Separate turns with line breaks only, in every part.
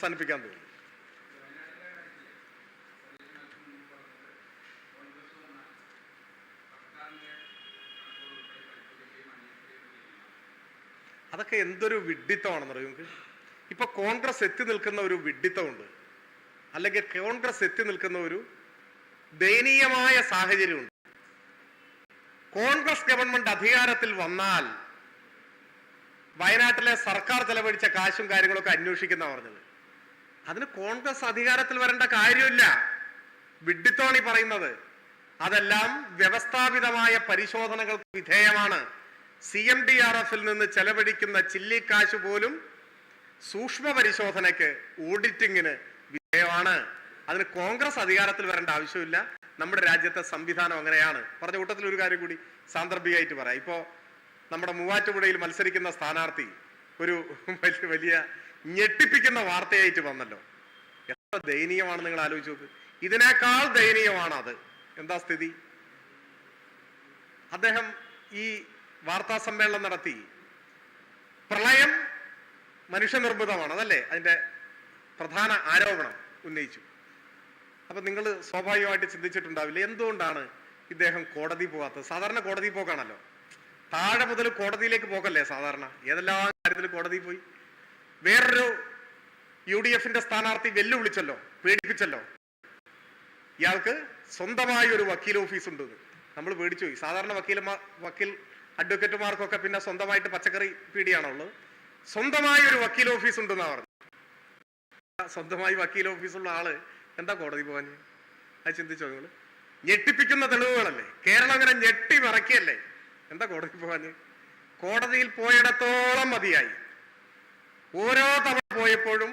അവസാനിപ്പിക്കാൻ തോന്നുന്നു. അതൊക്കെ എന്തൊരു വിഡ്ഢിത്തമാണെന്ന് അറിയാം നിങ്ങൾക്ക്. ഇപ്പൊ കോൺഗ്രസ് എത്തി നിൽക്കുന്ന ഒരു വിഡ്ഢിത്തമുണ്ട്, അല്ലെങ്കിൽ കോൺഗ്രസ് എത്തി നിൽക്കുന്ന ഒരു ദയനീയമായ സാഹചര്യമുണ്ട്. കോൺഗ്രസ് ഗവൺമെന്റ് അധികാരത്തിൽ വന്നാൽ വയനാട്ടിലെ സർക്കാർ ചെലവഴിച്ച കാശും കാര്യങ്ങളൊക്കെ അന്വേഷിക്കുന്ന പറഞ്ഞത്. അതിന് കോൺഗ്രസ് അധികാരത്തിൽ വരേണ്ട കാര്യമില്ല, വിഡ്ഢിത്തമാണ് പറയുന്നത്. അതെല്ലാം വ്യവസ്ഥാപിതമായ പരിശോധനകൾക്ക് വിധേയമാണ്. CMDRF-ൽ നിന്ന് ചെലവഴിക്കുന്ന ചില്ലിക്കാശ് പോലും സൂക്ഷ്മ പരിശോധനയ്ക്ക്, ഓഡിറ്റിങ്ങിന് വിധേയമാണ്. അതിന് കോൺഗ്രസ് അധികാരത്തിൽ വരേണ്ട ആവശ്യമില്ല. നമ്മുടെ രാജ്യത്തെ സംവിധാനം അങ്ങനെയാണ്. പറഞ്ഞ കൂട്ടത്തിൽ ഒരു കാര്യം കൂടി സാന്ദർഭികമായിട്ട് പറയാം. ഇപ്പോ നമ്മുടെ മൂവാറ്റുപുഴയിൽ മത്സരിക്കുന്ന സ്ഥാനാർത്ഥി ഒരു വലിയ ഞെട്ടിപ്പിക്കുന്ന വാർത്തയായിട്ട് വന്നല്ലോ. എത്ര ദയനീയമാണ് നിങ്ങൾ ആലോചിച്ച് നോക്ക്. ഇതിനേക്കാൾ ദയനീയമാണ് അത്. എന്താ സ്ഥിതി? അദ്ദേഹം ഈ വാർത്താ സമ്മേളനം നടത്തി പ്രളയം മനുഷ്യനിർമ്മിതമാണ്, അതല്ലേ അതിന്റെ പ്രധാന ആരോപണം ഉന്നയിച്ചു. അപ്പൊ നിങ്ങൾ സ്വാഭാവികമായിട്ട് ചിന്തിച്ചിട്ടുണ്ടാവില്ല, എന്തുകൊണ്ടാണ് ഇദ്ദേഹം കോടതി പോകാത്തത്? സാധാരണ കോടതി പോക്കാണല്ലോ, താഴെ മുതൽ കോടതിയിലേക്ക് പോകല്ലേ സാധാരണ. ഏതെല്ലാം കാര്യത്തിൽ കോടതി പോയി. വേറൊരു UDF-ന്റെ സ്ഥാനാർത്ഥി വെല്ലുവിളിച്ചല്ലോ, പേടിപ്പിച്ചല്ലോ, ഇയാൾക്ക് സ്വന്തമായി ഒരു വക്കീൽ ഓഫീസ് ഉണ്ട്. നമ്മൾ പേടിച്ചു പോയി. സാധാരണ വക്കീൽ അഡ്വക്കേറ്റുമാർക്കൊക്കെ പിന്നെ സ്വന്തമായിട്ട് പച്ചക്കറി പീടിയാണുള്ളത്. സ്വന്തമായി ഒരു വക്കീൽ ഓഫീസ് ഉണ്ടെന്നാ പറഞ്ഞു. സ്വന്തമായി വക്കീൽ ഓഫീസുള്ള ആള് എന്താ കോടതി പോകാൻ? അത് ചിന്തിച്ചോ നിങ്ങൾ? ഞെട്ടിപ്പിക്കുന്ന തെളിവുകളല്ലേ. കേരളം അങ്ങനെ ഞെട്ടി മറക്കിയല്ലേ. എന്താ കോടതി പോകാൻ? കോടതിയിൽ പോയിടത്തോളം മതിയായി. ഓരോ തവണ പോയപ്പോഴും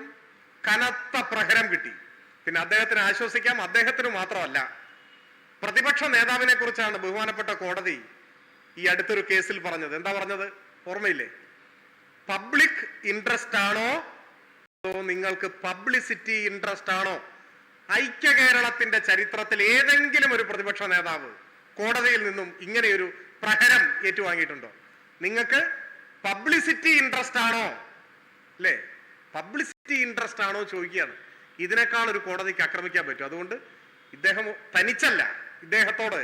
കനത്ത പ്രഹരം കിട്ടി. പിന്നെ അദ്ദേഹത്തിന് ആശ്വസിക്കാം, അദ്ദേഹത്തിന് മാത്രമല്ല, പ്രതിപക്ഷ നേതാവിനെ കുറിച്ചാണ് ബഹുമാനപ്പെട്ട കോടതി ഈ അടുത്തൊരു കേസിൽ പറഞ്ഞത്. എന്താ പറഞ്ഞത് ഓർമ്മയില്ലേ? പബ്ലിക് ഇൻട്രസ്റ്റ് ആണോ അതോ നിങ്ങൾക്ക് പബ്ലിസിറ്റി ഇൻട്രസ്റ്റ് ആണോ? ഐക്യ കേരളത്തിന്റെ ചരിത്രത്തിൽ ഏതെങ്കിലും ഒരു പ്രതിപക്ഷ നേതാവ് കോടതിയിൽ നിന്നും ഇങ്ങനെയൊരു പ്രഹരം ഏറ്റുവാങ്ങിയിട്ടുണ്ടോ? നിങ്ങൾക്ക് പബ്ലിസിറ്റി ഇൻട്രസ്റ്റ് ആണോ? അല്ലേ, പബ്ലിസിറ്റി ഇൻട്രസ്റ്റ് ആണോ ചോദിക്കുകയാണ്. ഇതിനേക്കാൾ ഒരു കോടതിക്ക് ആക്രമിക്കാൻ പറ്റും. അതുകൊണ്ട് ഇദ്ദേഹം തനിച്ചല്ല. ഇദ്ദേഹത്തോട്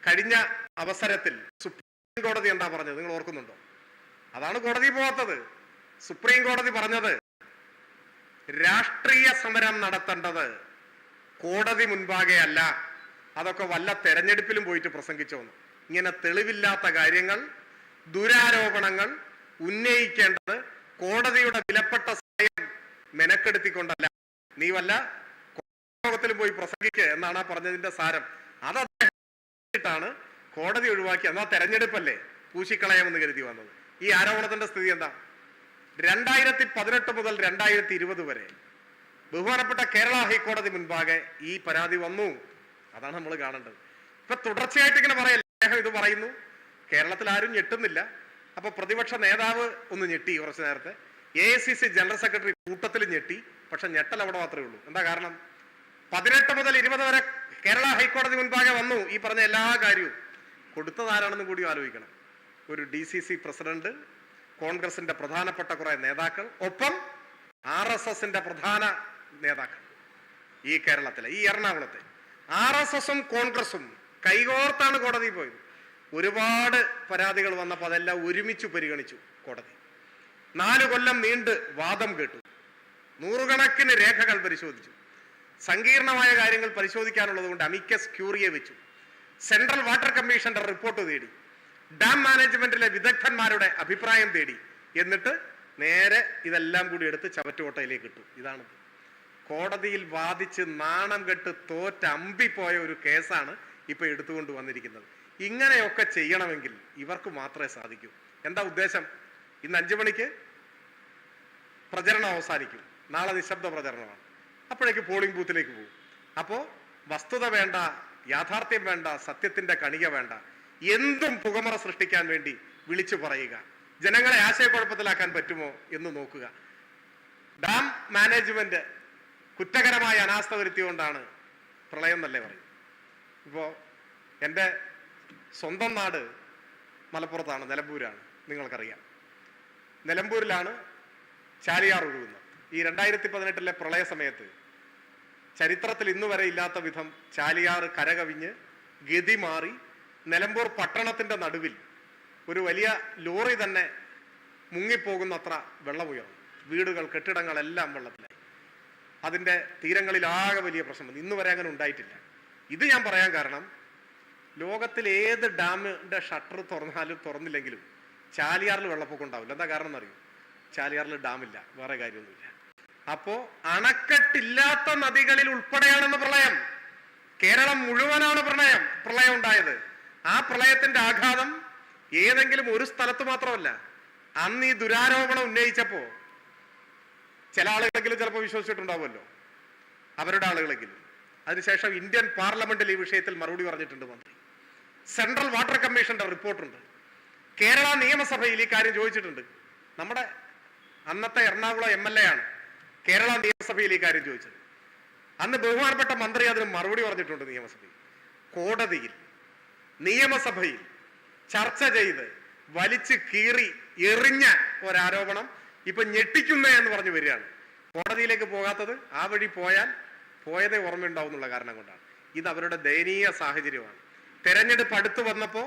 കഴിഞ്ഞ അവസരത്തിൽ സുപ്രീം കോടതി എന്താ പറഞ്ഞത് നിങ്ങൾ ഓർക്കുന്നുണ്ടോ? അതാണ് കോടതി പോകാത്തത്. സുപ്രീം കോടതി പറഞ്ഞത് രാഷ്ട്രീയ സമരം നടത്തേണ്ടത് കോടതി മുൻപാകെ അല്ല, അതൊക്കെ വല്ല തെരഞ്ഞെടുപ്പിലും പോയിട്ട് പ്രസംഗിച്ചോന്ന്. ഇങ്ങനെ തെളിവില്ലാത്ത കാര്യങ്ങൾ, ദുരാരോപണങ്ങൾ ഉന്നയിക്കേണ്ടത് കോടതിയുടെ വിലപ്പെട്ട സമയം മെനക്കെടുത്തിക്കൊണ്ടല്ല. നീ വല്ല ത്തിലും പോയി പ്രസംഗിക്കുക എന്നാണ് പറഞ്ഞതിന്റെ സാരം. അത് അദ്ദേഹം കോടതി ഒഴിവാക്കി. എന്നാ തെരഞ്ഞെടുപ്പല്ലേ പൂശിക്കളയാമെന്ന് കരുതി വന്നത്. ഈ ആരോപണത്തിന്റെ സ്ഥിതി എന്താ? 2018 മുതൽ 2020 വരെ ബഹുമാനപ്പെട്ട കേരള ഹൈക്കോടതി മുൻപാകെ ഈ പരാതി വന്നു. അതാണ് നമ്മൾ കാണേണ്ടത്. ഇപ്പൊ തുടർച്ചയായിട്ട് ഇങ്ങനെ പറയല്ലേ, അദ്ദേഹം ഇത് പറയുന്നു. കേരളത്തിൽ ആരും ഞെട്ടുന്നില്ല. അപ്പൊ പ്രതിപക്ഷ നേതാവ് ഒന്ന് ഞെട്ടി കുറച്ചു നേരത്തെ. AICC ജനറൽ സെക്രട്ടറി കൂട്ടത്തിൽ ഞെട്ടി. പക്ഷെ ഞെട്ടൽ അവിടെ മാത്രമേ ഉള്ളൂ. എന്താ കാരണം? 18 മുതൽ 20 വരെ കേരള ഹൈക്കോടതി മുൻപാകെ വന്നു. ഈ പറഞ്ഞ എല്ലാ കാര്യവും കൊടുത്തതാരാണെന്നും കൂടി ആലോചിക്കണം. ഒരു DCC പ്രസിഡന്റ്, കോൺഗ്രസിന്റെ പ്രധാനപ്പെട്ട കുറെ നേതാക്കൾ, ഒപ്പം RSSന്റെ പ്രധാന നേതാക്കൾ. ഈ കേരളത്തിലെ, ഈ എറണാകുളത്തെ RSSും കോൺഗ്രസും കൈകോർത്താണ് കോടതി പോയത്. ഒരുപാട് പരാതികൾ വന്നപ്പോൾ അതെല്ലാം ഒരുമിച്ച് പരിഗണിച്ചു കോടതി. 4 കൊല്ലം നീണ്ട് വാദം കേട്ടു. നൂറുകണക്കിന് രേഖകൾ പരിശോധിച്ചു. സങ്കീർണമായ കാര്യങ്ങൾ പരിശോധിക്കാനുള്ളത് കൊണ്ട് അമിക്കസ് ക്യൂറിയെ വെച്ചു. സെൻട്രൽ വാട്ടർ കമ്മീഷന്റെ റിപ്പോർട്ട് തേടി. ഡാം മാനേജ്മെന്റിലെ വിദഗ്ധന്മാരുടെ അഭിപ്രായം തേടി. എന്നിട്ട് നേരെ ഇതെല്ലാം കൂടി എടുത്ത് ചവറ്റുകൊട്ടയിലേക്ക് ഇട്ടു. ഇതാണ് കോടതിയിൽ വാദിച്ച് നാണം കെട്ട് തോറ്റ അമ്പിപ്പോയ ഒരു കേസാണ് ഇപ്പൊ എടുത്തുകൊണ്ട് വന്നിരിക്കുന്നത്. ഇങ്ങനെയൊക്കെ ചെയ്യണമെങ്കിൽ ഇവർക്ക് മാത്രമേ സാധിക്കൂ. എന്താ ഉദ്ദേശം? ഇന്ന് 5 മണിക്ക് പ്രചരണം അവസാനിക്കും. നാളെ നിശബ്ദ പ്രചരണമാണ്. അപ്പോഴേക്ക് പോളിംഗ് ബൂത്തിലേക്ക് പോകും. അപ്പോൾ വസ്തുത വേണ്ട, യാഥാർത്ഥ്യം വേണ്ട, സത്യത്തിന്റെ കണിക വേണ്ട, എന്തും പുകമറ സൃഷ്ടിക്കാൻ വേണ്ടി വിളിച്ചു പറയുക. ജനങ്ങളെ ആശയക്കുഴപ്പത്തിലാക്കാൻ പറ്റുമോ എന്ന് നോക്കുക. ഡാം മാനേജ്മെന്റ് കുറ്റകരമായ അനാസ്ഥ വരുത്തിയോണ്ടാണ് പ്രളയം എന്നല്ലേ പറയും. ഇപ്പോ എൻ്റെ സ്വന്തം നാട് മലപ്പുറത്താണ്, നിലമ്പൂരാണ്. നിങ്ങൾക്കറിയാം, നിലമ്പൂരിലാണ് ചാലിയാർ ഒഴുകുന്നത്. ഈ 2018 പ്രളയ സമയത്ത് ചരിത്രത്തിൽ ഇന്ന് വരെ ഇല്ലാത്ത വിധം ചാലിയാർ കരകവിഞ്ഞ് ഗതി മാറി നിലമ്പൂർ പട്ടണത്തിന്റെ നടുവിൽ ഒരു വലിയ ലോറി തന്നെ മുങ്ങിപ്പോകുന്നത്ര വെള്ളമുയർന്നു. വീടുകൾ, കെട്ടിടങ്ങളെല്ലാം വെള്ളത്തിലായി. അതിൻ്റെ തീരങ്ങളിലാകെ വലിയ പ്രശ്നം. ഇന്ന് വരെ അങ്ങനെ ഉണ്ടായിട്ടില്ല. ഇത് ഞാൻ പറയാൻ കാരണം, ലോകത്തിൽ ഏത് ഡാമിൻ്റെ ഷട്ടർ തുറന്നാലും തുറന്നില്ലെങ്കിലും ചാലിയാറിൽ വെള്ളപ്പൊക്കം ഉണ്ടാവില്ല. എന്താ കാരണം എന്നറിയും? ചാലിയാറിൽ ഡാമില്ല, വേറെ കാര്യമൊന്നുമില്ല. അപ്പോ അണക്കെട്ടില്ലാത്ത നദികളിൽ ഉൾപ്പെടെയാണെന്ന് പ്രളയം. കേരളം മുഴുവനാണ് പ്രളയം ഉണ്ടായത്. ആ പ്രളയത്തിന്റെ ആഘാതം ഏതെങ്കിലും ഒരു സ്ഥലത്ത് മാത്രമല്ല. അന്ന് ഈ ദുരാരോപണം ഉന്നയിച്ചപ്പോ ചില ആളുകളെങ്കിലും ചിലപ്പോൾ വിശ്വസിച്ചിട്ടുണ്ടാവുമല്ലോ, അവരുടെ ആളുകളെങ്കിലും. അതിനുശേഷം ഇന്ത്യൻ പാർലമെന്റിൽ ഈ വിഷയത്തിൽ മറുപടി പറഞ്ഞിട്ടുണ്ട് മന്ത്രി. സെൻട്രൽ വാട്ടർ കമ്മീഷന്റെ റിപ്പോർട്ടുണ്ട്. കേരള നിയമസഭയിൽ ഈ കാര്യം ചോദിച്ചിട്ടുണ്ട്. നമ്മുടെ അന്നത്തെ എറണാകുളം MLA ആണ് കേരള നിയമസഭയിൽ ഈ കാര്യം ചോദിച്ചത്. അന്ന് ബഹുമാനപ്പെട്ട മന്ത്രി അതിന് മറുപടി പറഞ്ഞിട്ടുണ്ട്. നിയമസഭയിൽ, കോടതിയിൽ, നിയമസഭയിൽ ചർച്ച ചെയ്ത് വലിച്ചു കീറി എറിഞ്ഞ ഒരാരോപണം ഇപ്പൊ ഞെട്ടിക്കുന്നേ എന്ന് പറഞ്ഞു വരികയാണ്. കോടതിയിലേക്ക് പോകാത്തത്, ആ വഴി പോയതേ ഓർമ്മയുണ്ടാവും എന്നുള്ള കാരണം കൊണ്ടാണ്. ഇത് അവരുടെ ദയനീയ സാഹചര്യമാണ്. തെരഞ്ഞെടുപ്പ് അടുത്തു വന്നപ്പോൾ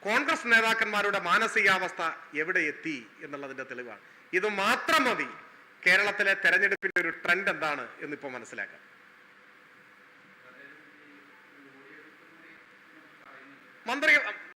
കോൺഗ്രസ് നേതാക്കന്മാരുടെ മാനസികാവസ്ഥ എവിടെ എത്തി എന്നുള്ളതിന്റെ തെളിവാണ്. ഇത് മാത്രം മതി കേരളത്തിലെ തെരഞ്ഞെടുപ്പിന്റെ ഒരു ട്രെൻഡ് എന്താണ് എന്നിപ്പോ മനസ്സിലാക്കാം. മന്ത്രി